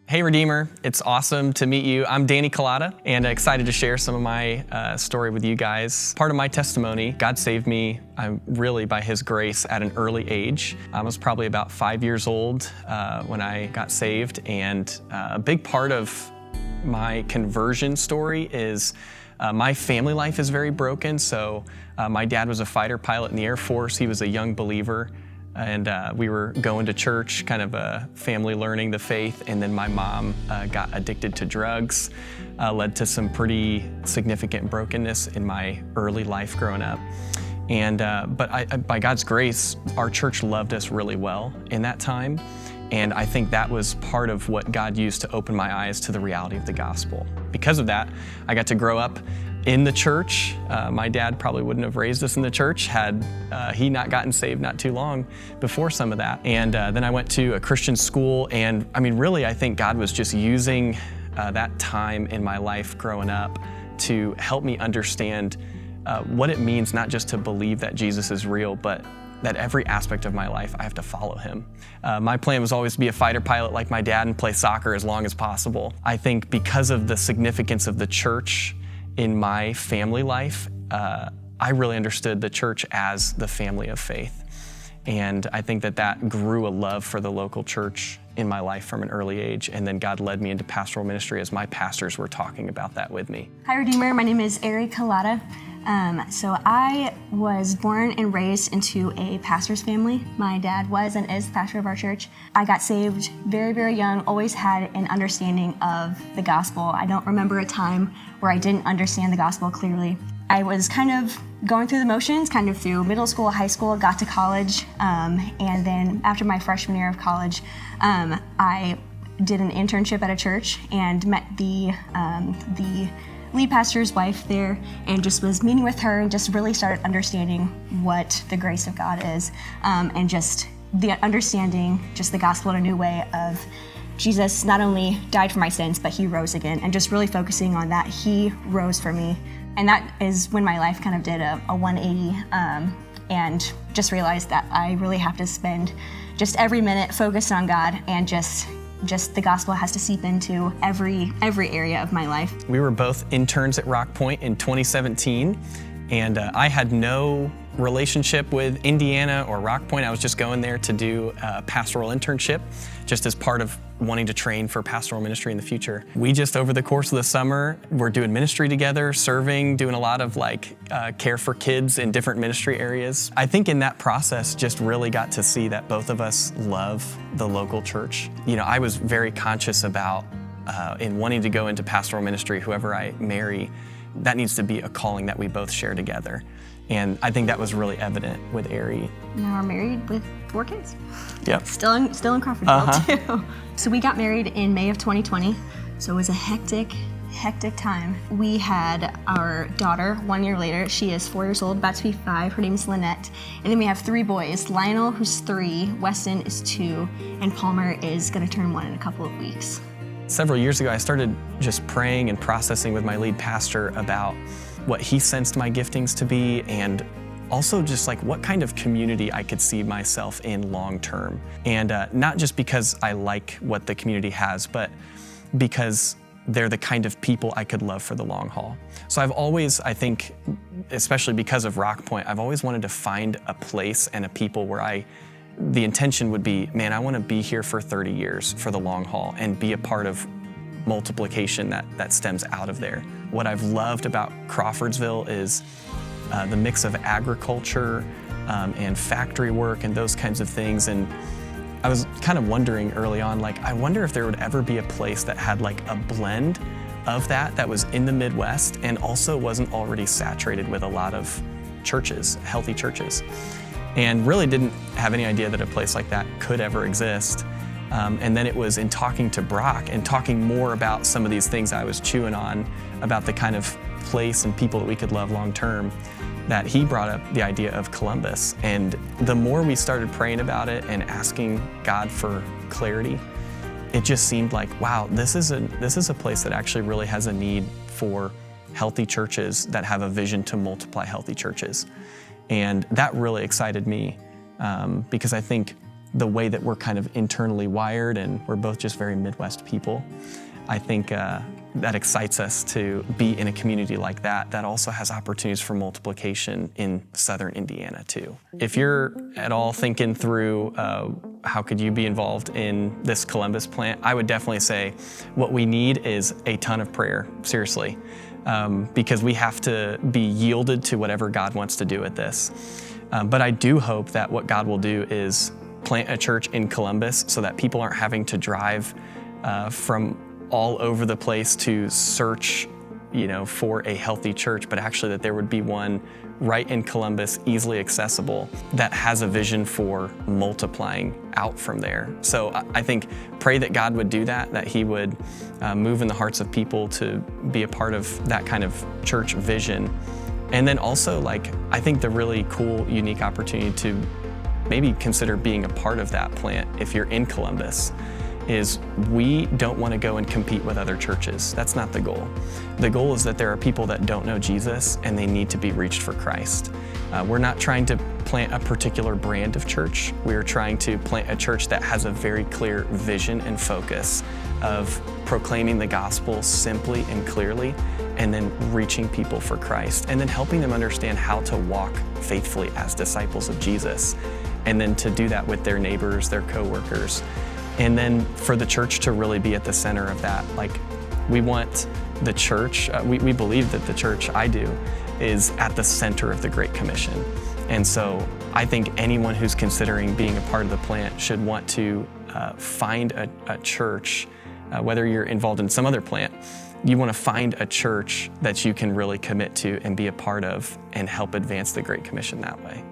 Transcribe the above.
Hey Redeemer, it's awesome to meet you. I'm Danny Kolota and excited to share some of my story with you guys. Part of my testimony, God saved me really by His grace at an early age. I was probably about 5 years old when I got saved, and a big part of my conversion story is my family life is very broken. So my dad was a fighter pilot in the Air Force. He was a young believer. And we were going to church, kind of a family learning the faith, and then my mom got addicted to drugs, led to some pretty significant brokenness in my early life growing up. And but by God's grace, our church loved us really well in that time, and I think that was part of what God used to open my eyes to the reality of the gospel. Because of that, I got to grow up in the church. My dad probably wouldn't have raised us in the church had he not gotten saved not too long before some of that. And then I went to a Christian school, and really I think God was just using that time in my life growing up to help me understand what it means not just to believe that Jesus is real, but that every aspect of my life I have to follow Him. My plan was always to be a fighter pilot like my dad and play soccer as long as possible. I think because of the significance of the church in my family life, I really understood the church as the family of faith. And I think that grew a love for the local church in my life from an early age. And then God led me into pastoral ministry as my pastors were talking about that with me. Hi Redeemer, my name is Ari Kolota. So I was born and raised into a pastor's family. My dad was and is the pastor of our church. I got saved very, very young, always had an understanding of the gospel. I don't remember a time where I didn't understand the gospel clearly. I was kind of going through the motions, kind of through middle school, high school, got to college, and then after my freshman year of college, I did an internship at a church and met the lead pastor's wife there, and just was meeting with her and just really started understanding what the grace of God is, and just the understanding just the gospel in a new way of Jesus not only died for my sins, but He rose again, and just really focusing on that He rose for me. And that is when my life kind of did a 180, and just realized that I really have to spend just every minute focused on God, and just the gospel has to seep into every area of my life. We were both interns at Rock Point in 2017, and I had no relationship with Indiana or Rock Point. I was just going there to do a pastoral internship, just as part of wanting to train for pastoral ministry in the future. We just, over the course of the summer, were doing ministry together, serving, doing a lot of care for kids in different ministry areas. I think in that process, just really got to see that both of us love the local church. I was very conscious about, in wanting to go into pastoral ministry, whoever I marry, that needs to be a calling that we both share together. And I think that was really evident with Ari. Now we're married with 4 kids. Yep. Still in Crawfordville too. So we got married in May of 2020. So it was a hectic time. We had our daughter 1 year later. She is 4 years old, about to be 5. Her name is Lynette. And then we have 3 boys. Lionel, who's 3, Weston is 2, and Palmer is gonna turn 1 in a couple of weeks. Several years ago, I started just praying and processing with my lead pastor about what he sensed my giftings to be, and also just what kind of community I could see myself in long term. And not just because I like what the community has, but because they're the kind of people I could love for the long haul. So I've always, I think, especially because of Rock Point, I've always wanted to find a place and a people where the intention would be, man, I want to be here for 30 years for the long haul and be a part of multiplication that stems out of there. What I've loved about Crawfordsville is the mix of agriculture and factory work and those kinds of things. And I was kind of wondering early on, I wonder if there would ever be a place that had a blend of that was in the Midwest and also wasn't already saturated with a lot of churches, healthy churches. And really didn't have any idea that a place like that could ever exist. And then it was in talking to Brock and talking more about some of these things I was chewing on about the kind of place and people that we could love long term, that he brought up the idea of Columbus. And the more we started praying about it and asking God for clarity, it just seemed like, wow, this is a place that actually really has a need for healthy churches that have a vision to multiply healthy churches. And that really excited me because I think the way that we're kind of internally wired, and we're both just very Midwest people. I think that excites us to be in a community like that that also has opportunities for multiplication in southern Indiana too. If you're at all thinking through how could you be involved in this Columbus plant, I would definitely say what we need is a ton of prayer, seriously, because we have to be yielded to whatever God wants to do with this. But I do hope that what God will do is plant a church in Columbus so that people aren't having to drive from all over the place to search, for a healthy church, but actually that there would be one right in Columbus, easily accessible, that has a vision for multiplying out from there. So I think pray that God would do that He would move in the hearts of people to be a part of that kind of church vision. And then also, I think the really cool, unique opportunity to maybe consider being a part of that plant if you're in Columbus is we don't want to go and compete with other churches. That's not the goal. The goal is that there are people that don't know Jesus and they need to be reached for Christ. We're not trying to plant a particular brand of church. We're trying to plant a church that has a very clear vision and focus of proclaiming the gospel simply and clearly, and then reaching people for Christ, and then helping them understand how to walk faithfully as disciples of Jesus, and then to do that with their neighbors, their coworkers. And then for the church to really be at the center of that. We want the church, we believe that the church, I do, is at the center of the Great Commission. And so I think anyone who's considering being a part of the plant should want to find a church, whether you're involved in some other plant, you want to find a church that you can really commit to and be a part of and help advance the Great Commission that way.